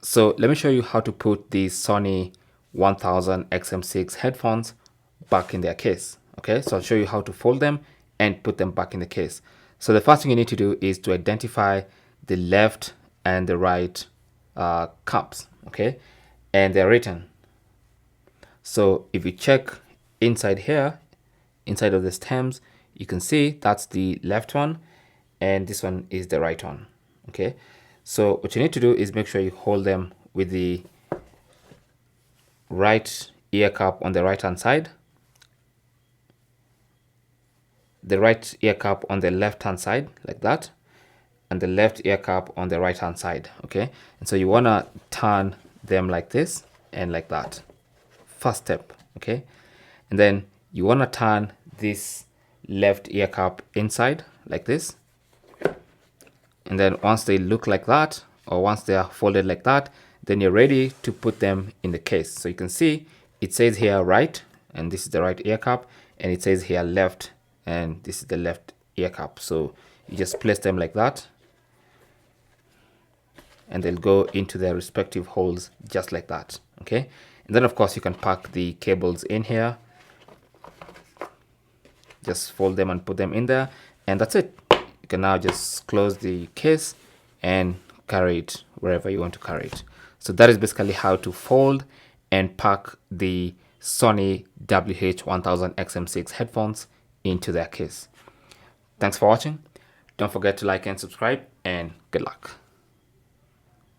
So let me show you how to put the Sony 1000XM6 headphones back in their case. Okay, so I'll show you how to fold them and put them back in the case. So the first thing you need to do is to identify the left and the right cups, okay, and they're written. So if you check inside here, inside of the stems, you can see that's the left one and this one is the right one. Okay, so what you need to do is make sure you hold them with the right ear cup on the right hand side, the right ear cup on the left hand side like that, and the left ear cup on the right hand side. Okay, and so you want to turn them like this and like that. First step. Okay, and then you want to turn this left ear cup inside like this, and then once they look like that, or once they are folded like that, then you're ready to put them in the case. So you can see it says here right, and this is the right ear cup, and it says here left, and this is the left ear cup. So you just place them like that, and they'll go into their respective holes just like that. Okay, and then of course you can pack the cables in here, just fold them and put them in there, and that's it. You can now just close the case and carry it wherever you want to carry it. So that is basically how to fold and pack the Sony WH-1000XM6 headphones into their case. Thanks for watching. Don't forget to like and subscribe, and good luck.